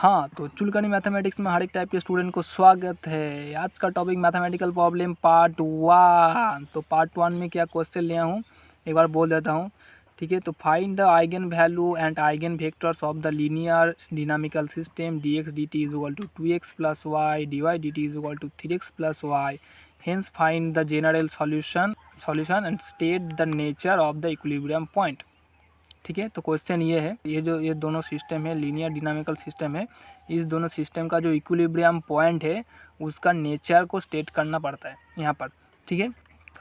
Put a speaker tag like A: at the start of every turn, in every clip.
A: हाँ, तो चुलकनी मैथमेटिक्स में हर एक टाइप के स्टूडेंट को स्वागत है। आज का टॉपिक मैथमेटिकल प्रॉब्लम पार्ट 1। तो पार्ट 1 में क्या क्वेश्चन लिया हूँ एक बार बोल देता हूँ, ठीक है। तो find the eigen value and eigen vectors of the linear dynamical system dx dt is equal to 2x plus y dy dt is equal to 3x plus y. Hence find the general solution and state the nature of the equilibrium point. ठीक है, तो question ये है, ये दोनों system है, linear dynamical system है। इस दोनों सिस्टम का जो इक्विलिब्रियम पॉइंट है उसका नेचर को स्टेट करना पड़ता है यहाँ पर। ठीक है,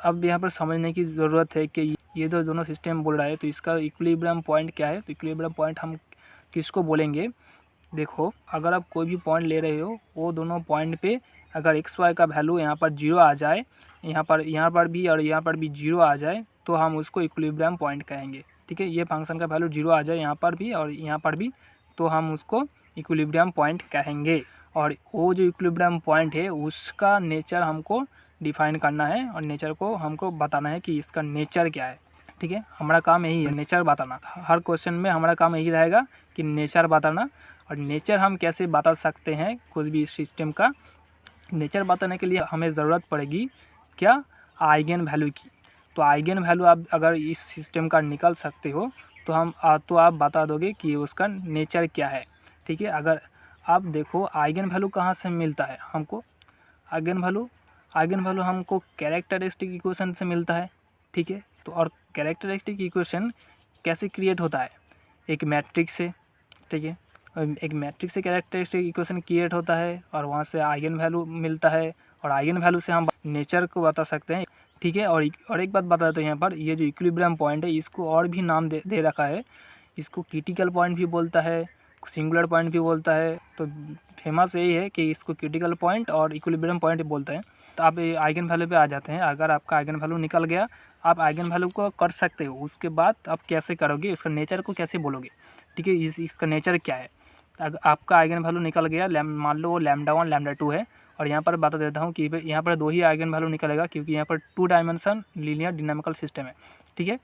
A: अब यहाँ पर समझने की ज़रूरत है कि ये दोनों सिस्टम बोल रहा है तो इसका इक्विलिब्रियम पॉइंट क्या है। तो इक्विलिब्रियम पॉइंट हम किसको बोलेंगे, देखो अगर आप कोई भी पॉइंट ले रहे हो वो दोनों पॉइंट पे अगर एक्स वाई का वैल्यू यहाँ पर 0 आ जाए, यहाँ पर भी और यहाँ पर भी 0 आ जाए तो हम उसको इक्विलिब्रियम पॉइंट कहेंगे। ठीक है, ये फंक्शन का वैल्यू 0 आ जाए यहाँ पर भी और यहाँ पर भी तो हम उसको इक्विलिब्रियम पॉइंट कहेंगे। और वो जो इक्विलिब्रियम पॉइंट है उसका नेचर हमको डिफाइन करना है और नेचर को हमको बताना है कि इसका नेचर क्या है। ठीक है, हमारा काम यही है, नेचर बताना। हर क्वेश्चन में हमारा काम यही रहेगा कि नेचर बताना। और नेचर हम कैसे बता सकते हैं कुछ भी सिस्टम का, नेचर बताने के लिए हमें ज़रूरत पड़ेगी क्या, आइगन वैल्यू की। तो आइगन वैल्यू आप अगर इस सिस्टम का निकाल सकते हो तो आप बता दोगे कि उसका नेचर क्या है। ठीक है, अगर आप देखो आइगन वैल्यू कहाँ से मिलता है हमको, आइगन वैल्यू हमको कैरेक्टरिस्टिक इक्वेशन से मिलता है। ठीक है, तो और कैरेक्टरिस्टिक इक्वेशन कैसे क्रिएट होता है, एक मैट्रिक्स से। ठीक है, एक मैट्रिक्स से कैरेक्टरिस्टिक इक्वेशन क्रिएट होता है और वहाँ से आइगन वैल्यू मिलता है और आइगन वैल्यू से हम नेचर को बता सकते हैं। ठीक है, और एक बात बता देता हूँ यहाँ पर, ये जो इक्विलिब्रियम पॉइंट है इसको और भी नाम दे रखा है। इसको क्रिटिकल पॉइंट भी बोलता है, सिंगुलर पॉइंट भी बोलता है। तो फेमस यही है कि इसको क्रिटिकल पॉइंट और इक्विलिब्रियम पॉइंट बोलते हैं। तो आप आइगन वैल्यू पे आ जाते हैं। अगर आपका आइगन वैल्यू निकल गया, आप आइगन वैल्यू को कर सकते हो। उसके बाद आप कैसे करोगे, इसका नेचर को कैसे बोलोगे। ठीक है, इसका नेचर क्या है। अगर आपका आइगन वैल्यू निकल गया, मान लो वो λ1 λ2 है और यहाँ पर बता देता हूँ कि यहाँ पर 2 ही आइगन वैल्यू निकलेगा क्योंकि यहाँ पर 2 डायमेंशन लीनियर डिनामिकल सिस्टम है। ठीक है,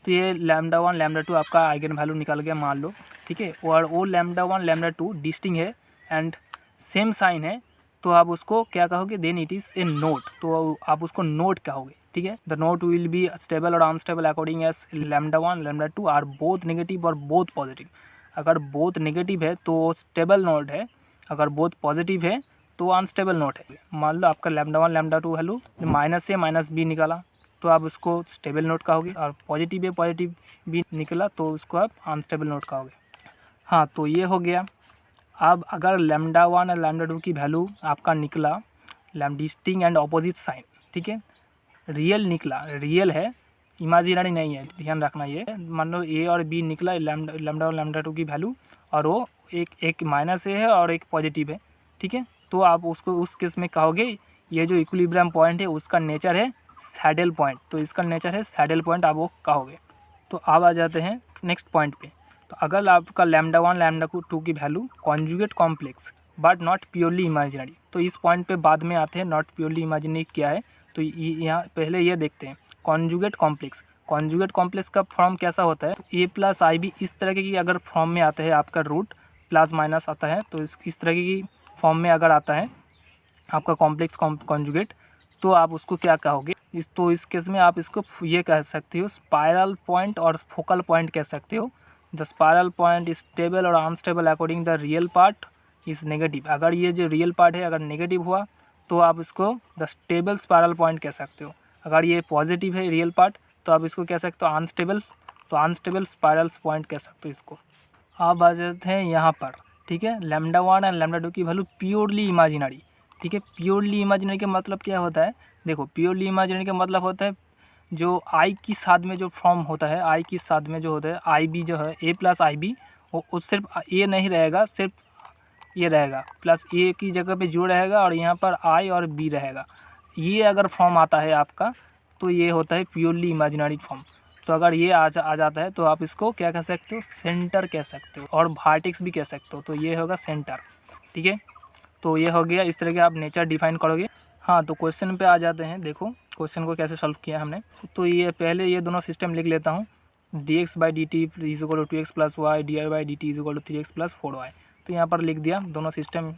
A: तो ये λ1 λ2 आपका आइगन वैल्यू निकल गया मान लो। ठीक है, और वो λ1 λ2 डिस्टिंक्ट है एंड सेम साइन है तो आप उसको क्या कहोगे, then it is a node. तो आप उसको नोट कहोगे। ठीक है, the node will be stable और unstable according as λ1 λ2 are both negative और बोथ पॉजिटिव। अगर बोथ नेगेटिव है तो स्टेबल नोट है, अगर बोथ पॉजिटिव है तो अनस्टेबल नोट है। मान लो आपका λ1 λ2 वैल्यू -a -b निकाला तो आप उसको स्टेबल नोट कहोगे, और पॉजिटिव है पॉजिटिव भी निकला तो उसको आप अनस्टेबल नोट कहोगे। हाँ, तो ये हो गया। अब अगर λ1 और λ2 की वैल्यू आपका निकला डिस्टिंक्ट एंड ऑपोजिट साइन, ठीक है, रियल निकला, रियल है, इमेजिनरी नहीं है, ध्यान रखना। ये मान लो ए और बी निकला λ1 λ2 की वैल्यू और वो एक माइनस ए है और एक पॉजिटिव है। ठीक है, तो आप उसको उस केस में कहोगे ये जो इक्विलिब्रियम पॉइंट है उसका नेचर है सैडल पॉइंट। तो इसका नेचर है सैडल पॉइंट, आप वो कहोगे। तो अब आ जाते हैं नेक्स्ट पॉइंट पे। तो अगर आपका λ1 λ2 की value conjugate complex but not purely imaginary, तो इस पॉइंट पे बाद में आते हैं नॉट प्योरली इमेजिनरी क्या है। तो यहाँ पहले ये देखते हैं कॉन्जुगेट कॉम्प्लेक्स। कॉन्जुगेट कॉम्प्लेक्स का फॉर्म कैसा होता है, a प्लस आई बी इस तरह की अगर फॉर्म में आता है, आपका रूट प्लस माइनस आता है तो इस तरह की फॉर्म में अगर आता है आपका कॉम्प्लेक्स कॉन्जुगेट तो आप उसको क्या कहोगे। इस केस में आप इसको ये कह सकते हो स्पाइरल पॉइंट और फोकल पॉइंट कह सकते हो। The spiral point is stable और unstable according the real part is negative. अगर ये जो रियल पार्ट है अगर नेगेटिव हुआ तो आप इसको द स्टेबल स्पाइरल पॉइंट कह सकते हो। अगर ये पॉजिटिव है रियल पार्ट तो आप इसको कह सकते हो अनस्टेबल, तो अनस्टेबल स्पाइरल पॉइंट कह सकते हो इसको। आप आ जाते हैं यहाँ पर। ठीक है, λ1 और λ2 की वैल्यू प्योरली इमेजिनरी। ठीक है, प्योरली इमेजिनरी का मतलब क्या होता है, देखो प्योरली इमेजिनरी का मतलब होता है जो आई की साथ में जो फॉर्म होता है, आई की साथ में जो होता है आई बी जो है a प्लस आई बी, वो सिर्फ ए नहीं रहेगा, सिर्फ ये रहेगा प्लस ए की जगह पे जो रहेगा और यहाँ पर आई और बी रहेगा। ये अगर फॉर्म आता है आपका तो ये होता है प्योरली इमेजिनरी फॉर्म। तो अगर ये आ जाता है तो आप इसको क्या कह सकते हो, सेंटर कह सकते हो और वर्टेक्स भी कह सकते हो। तो ये होगा सेंटर। ठीक है, तो ये हो गया, इस तरह के आप नेचर डिफाइन करोगे। हाँ, तो क्वेश्चन पे आ जाते हैं। देखो क्वेश्चन को कैसे सॉल्व किया हमने। तो ये पहले ये दोनों सिस्टम लिख लेता हूँ। dx/dt is equal to 2x plus Y, dy/dt is equal to 3x plus 4y। तो यहाँ पर लिख दिया दोनों सिस्टम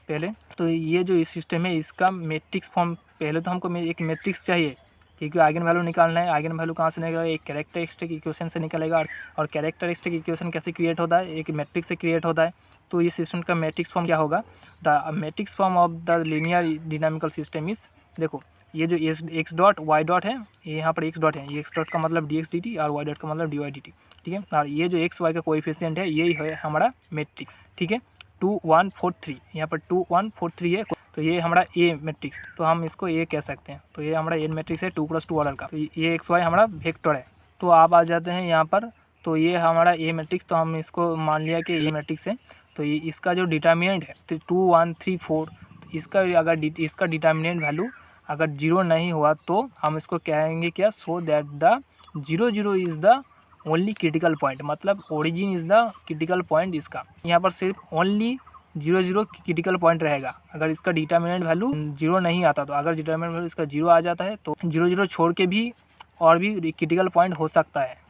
A: पहले। तो ये जो इस सिस्टम है इसका मैट्रिक्स फॉर्म, पहले तो हमको एक मैट्रिक्स चाहिए क्योंकि आइगन वैल्यू निकालना है। आइगन वैल्यू कहाँ से निकलेगा, एक कैरेक्टरिस्टिक इक्वेशन से निकलेगा। और कैरेक्टरिस्टिक इक्वेशन कैसे क्रिएट होता है, एक मैट्रिक्स से क्रिएट होता है। तो इस सिस्टम का मैट्रिक्स फॉर्म क्या होगा, the matrix form of the linear dynamical system is, देखो ये जो एक्स डॉट वाई डॉट है, ये यहाँ पर एक्स डॉट है, ये एक्स डॉट का मतलब डी एक्स डी टी और वाई डॉट का मतलब डी वाई डी टी, ठीक है। और ये जो एक्स वाई का कोएफिशिएंट है यही है हमारा मैट्रिक्स, ठीक है। 2 1 4 3, यहाँ पर 2 1 4 3 है, तो ये हमारा ए मैट्रिक्स, तो हम इसको ए कह सकते हैं। तो ये हमारा ए मैट्रिक्स है 2+2 ऑर्डर का। तो ये एक्स वाई हमारा वेक्टर है। तो आप आ जाते हैं यहाँ पर, तो ये हमारा ए मैट्रिक्स, तो हम इसको मान लिया कि ए मैट्रिक्स है। तो ये इसका जो डिटर्मिनेंट है तो 2 1 3 4, तो इसका अगर इसका डिटर्मिनेंट वैल्यू अगर 0 नहीं हुआ तो हम इसको कहेंगे क्या, so that the 0 0 is the only critical point, मतलब origin is the critical point. इसका यहाँ पर सिर्फ ओनली 0 0 क्रिटिकल पॉइंट रहेगा। अगर इसका डिटर्मिनेंट वैल्यू 0 नहीं आता, तो अगर डिटर्मिनेंट वैल्यू इसका 0 आ जाता है तो 0 0 छोड़ के भी और भी क्रिटिकल पॉइंट हो सकता है।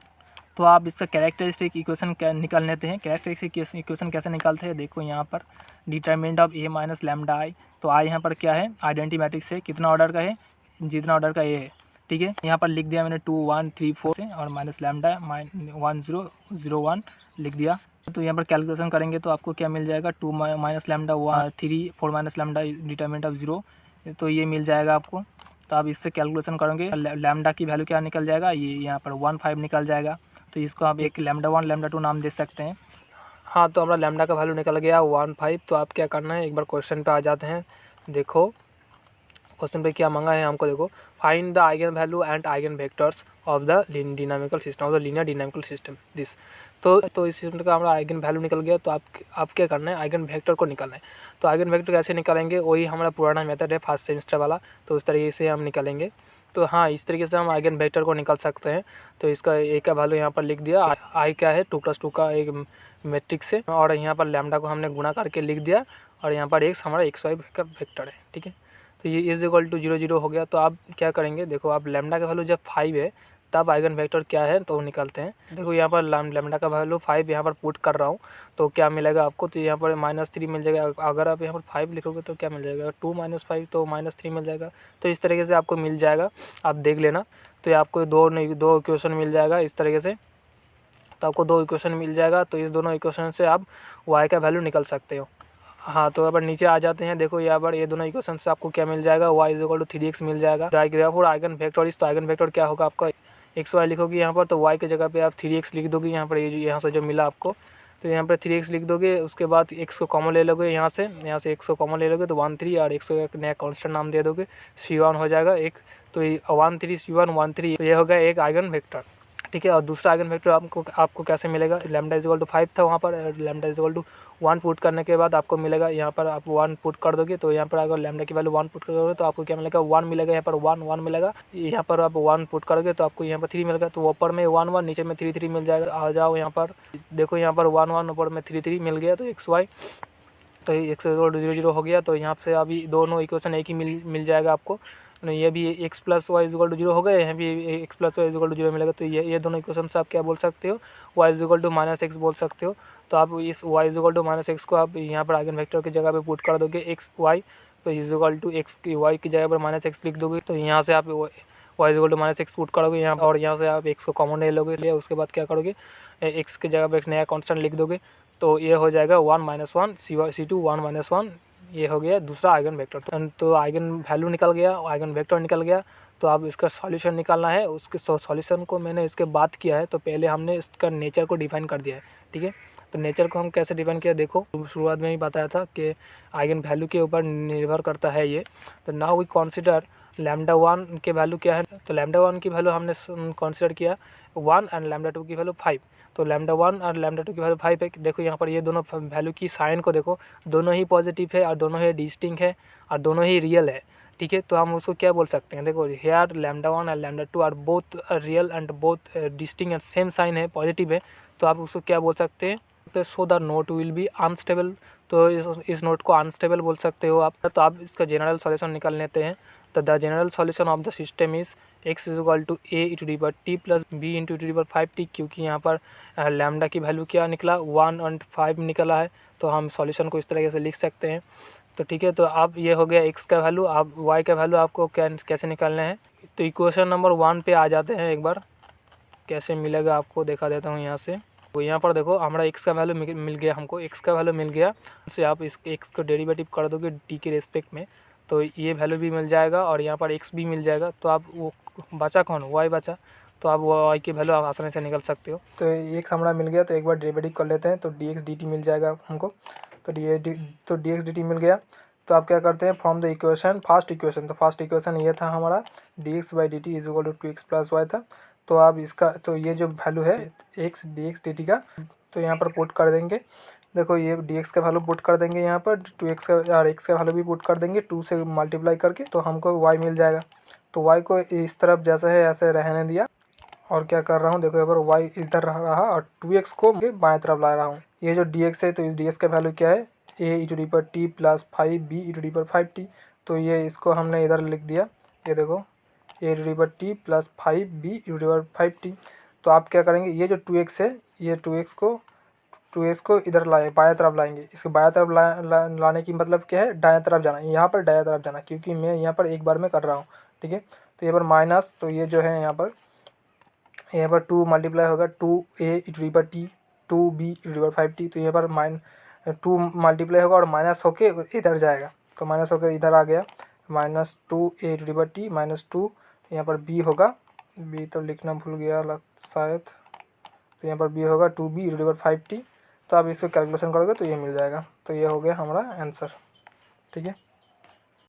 A: तो आप इसका कैरेक्टरिस्टिक इक्वेशन निकाल लेते हैं। कैरेक्टरिस्टिक इक्वेशन कैसे निकालते हैं, देखो यहाँ पर determinant of A minus lambda I, तो आई यहाँ पर क्या है, आइडेंटिटी मैट्रिक्स है, कितना ऑर्डर का है, जितना ऑर्डर का ए है, ठीक है। यहाँ पर लिख दिया मैंने 2 1 3 4 से, और माइनस लैम्डा 1 0 0 1 लिख दिया। तो यहाँ पर कैलकुलेशन करेंगे तो आपको क्या मिल जाएगा, 2 minus lambda 3 4 minus lambda determinant of 0, तो ये मिल जाएगा आपको। तो आप इससे कैलकुलेशन करेंगे, लैम्डा की वैल्यू क्या निकल जाएगा, ये यहाँ पर 1 5 निकल जाएगा। तो इसको आप एक लैम्डा 1 लैम्डा 2 नाम दे सकते हैं। हाँ, तो हमारा लैम्डा का वैल्यू निकल गया 1 5। तो आप क्या करना है, एक बार क्वेश्चन पे आ जाते हैं। देखो क्वेश्चन पे क्या मांगा है हमको, देखो find the eigen value and eigen vectors of the dynamical system, of the linear dynamical system this. तो इस सिस्टम का हमारा आइगन वैल्यू निकल गया। तो आप क्या करना है, आइगन वेक्टर को निकालना है। तो आइगन वेक्टर कैसे निकालेंगे, वही हमारा पुराना मेथड है फर्स्ट सेमेस्टर वाला, तो उस तरीके से हम निकालेंगे। तो हाँ, इस तरीके से हम आइगन वेक्टर को निकाल सकते हैं। तो इसका ए का वैल्यू यहाँ पर लिख दिया, आई क्या है 2+2 का एक मैट्रिक्स है, और यहाँ पर लैम्डा को हमने गुणा करके लिख दिया, और यहाँ पर एक्स हमारा एक्स वाई का वेक्टर है, ठीक है। तो ये इज इक्वल टू 0 0 हो गया। तो आप क्या करेंगे, देखो आप लैम्डा का वैल्यू जब 5 है तब आइगन वेक्टर क्या है तो निकालते हैं। देखो यहाँ पर लैम्डा का वैल्यू 5 यहाँ पर पुट कर रहा हूँ, तो क्या मिलेगा आपको, तो यहाँ पर -3 मिल जाएगा। अगर आप यहाँ पर 5 लिखोगे तो क्या मिल जाएगा, 2 - 5 तो -3 मिल जाएगा। तो इस तरीके से आपको मिल जाएगा, आप देख लेना। तो ये आपको दो इक्वेशन मिल जाएगा इस तरीके से। तो आपको 2 इक्वेशन मिल जाएगा। तो इस दोनों इक्वेशन से आप वाई का वैल्यू निकल सकते हो। हाँ, तो यहाँ पर नीचे आ जाते हैं। देखो यहाँ पर ये दोनों इक्वेशन से आपको क्या मिल जाएगा, y = 3x मिल जाएगा। आइगन वेक्टर इस, तो आइगन वेक्टर क्या होगा आपका, एक्स वाई लिखोगे यहाँ पर, तो y के जगह पे आप 3x लिख दोगे। यहाँ पर ये यहाँ से जो मिला आपको, तो यहाँ पर 3x लिख दोगे। उसके बाद x को कॉमन ले लोगे, यहाँ से x को कॉमन ले लोगे, तो 1 3, और x को एक नया कांस्टेंट नाम दे दोगे, c1 हो जाएगा एक। तो 1 3 c1 1 3, तो ये हो गया एक आइगन वेक्टर, ठीक है। और दूसरा आइगन वेक्टर आपको कैसे मिलेगा, लैम्डा = 5 था वहाँ पर, लैम्डा = 1 पुट करने के बाद आपको मिलेगा, यहाँ पर आप 1 पुट कर दोगे। तो यहाँ पर अगर लैम्डा की वैल्यू 1 पुट करोगे तो आपको क्या मिलेगा, 1 मिलेगा। यहाँ पर 1 1 मिलेगा। यहाँ पर आप 1 पुट करोगे तो आपको यहाँ पर 3 मिलेगा। तो ऊपर में 1 1, नीचे में 3 3 मिल जाएगा। आ जाओ यहाँ पर, देखो यहाँ पर 1 1, ऊपर में 3 3 मिल गया। तो एक्स वाई, तो x = 0 0 हो गया। तो यहाँ से अभी दोनों इक्वेशन एक ही मिल जाएगा आपको। ये भी x + y = 0 हो गया, यहाँ भी x + y = 0 मिलेगा। तो ये दोनों इक्वेशन से आप क्या बोल सकते हो, y = -x बोल सकते हो। तो आप इस y = -x को आप यहाँ पर आइगन वेक्टर की जगह पे पुट कर दोगे, x y, तो x की y की जगह पर -x लिख दोगे। तो यहाँ से आप y = -x पुट करोगे यहाँ, और यहाँ से आप x को कॉमन ले लोगे। उसके बाद क्या करोगे, x की जगह पर एक नया कॉन्स्टेंट लिख दोगे। तो ये हो जाएगा 1 - 1 c2 1 - 1, ये हो गया दूसरा आइगन वेक्टर। तो आइगन वैल्यू निकल गया, आइगन वेक्टर निकल गया। तो अब इसका सॉल्यूशन निकालना है। उसके सॉल्यूशन को मैंने इसके बाद किया है। तो पहले हमने इसका नेचर को डिफाइन कर दिया है, ठीक है। तो नेचर को हम कैसे डिफाइन किया, देखो शुरुआत में ही बताया था कि आइगन वैल्यू के ऊपर निर्भर करता है ये। तो नाउ वी कंसीडर लैम्डा 1 के वैल्यू क्या है। तो लैम्डा 1 की वैल्यू हमने कंसीडर किया 1, एंड लैम्डा 2 की वैल्यू 5। तो लैम्डा 1 और लैम्डा 2 की वैल्यू 5 है। देखो यहाँ पर ये दोनों वैल्यू की साइन को देखो, दोनों ही पॉजिटिव है और दोनों ही डिस्टिंक्ट है और दोनों ही रियल है, ठीक है। तो हम उसको क्या बोल सकते हैं, देखो हेयर लैम्डा 1 और lambda 2 are both real and both distinct and same sign है, पॉजिटिव है। तो आप उसको क्या बोल सकते हैं, so the node will be unstable. तो इस नोट को अनस्टेबल बोल सकते हो आप। तो आप इसका जनरल सॉल्यूशन निकाल लेते हैं। तो the general solution of the system is x is equal to A e to the power T plus B into t power 5t, क्योंकि यहाँ पर लैम्डा की वैल्यू क्या निकला 1 और 5 निकला है, तो हम सॉल्यूशन को इस तरीके से लिख सकते हैं। तो ठीक है, तो अब ये हो गया x का वैल्यू। अब y का वैल्यू आपको कैसे निकालना है, तो इक्वेशन नंबर 1 पे आ जाते हैं। एक बार कैसे मिलेगा आपको दिखा देता हूँ यहाँ से। तो यहाँ पर देखो हमारा x का वैल्यू मिल गया, हमको x का वैल्यू मिल गया। से आप इस x को डेरिवेटिव कर दोगे t के रेस्पेक्ट में, तो ये वैल्यू भी मिल जाएगा और यहाँ पर x भी मिल जाएगा। तो आप वो बचा कौन, y बचा, तो आप y की वैल्यू आप आसानी से निकल सकते हो। तो x हमारा मिल गया, तो एक बार डेरिवेटिव कर लेते हैं, तो dx dt मिल जाएगा हमको। तो dx dt मिल गया। तो आप क्या करते हैं, from the equation first equation, तो फर्स्ट इक्वेशन ये था हमारा dx by D T is equal to 2x plus Y था। तो आप इसका, तो ये जो वैल्यू है x dx dt का, तो यहाँ पर पुट कर देंगे। देखो ये dx का वैल्यू पुट कर देंगे यहाँ पर, 2x का और x का वैल्यू भी पुट कर देंगे 2 से मल्टीप्लाई करके, तो हमको y मिल जाएगा। तो y को इस तरफ जैसे है ऐसे रहने दिया, और क्या कर रहा हूँ देखो, यहाँ पर y इधर रहा और 2x को बाएं तरफ ला रहा हूँ। ये जो dx है, तो इस dx का वैल्यू क्या है, a e to the power T plus 5b e to the power 5t। तो ये इसको हमने इधर लिख दिया, ये देखो a to the power T plus 5b e to the power 5t। तो आप क्या करेंगे, ये जो 2x है, ये 2x को इधर लाए, बाएं तरफ लाएंगे। इसके बाएं तरफ लाने की मतलब क्या है, दाएं तरफ जाना, यहाँ पर दाएं तरफ जाना, क्योंकि मैं यहाँ पर एक बार में कर रहा हूँ। ठीक है, तो यहाँ पर माइनस, तो ये जो है यहाँ पर 2 मल्टीप्लाई होगा 2a e to the power T 2b e to the power 5t। तो यहाँ पर 2 मल्टीप्लाई होगा और माइनस होके इधर जाएगा, तो माइनस होकर इधर आ गया, minus 2a e to the power T minus 2, यहाँ पर b होगा, b तो लिखना भूल गया शायद, तो यहाँ पर b होगा 2b e to the power 5t। तो आप इसको कैलकुलेशन करोगे तो ये मिल जाएगा। तो ये हो गया हमारा आंसर। ठीक है।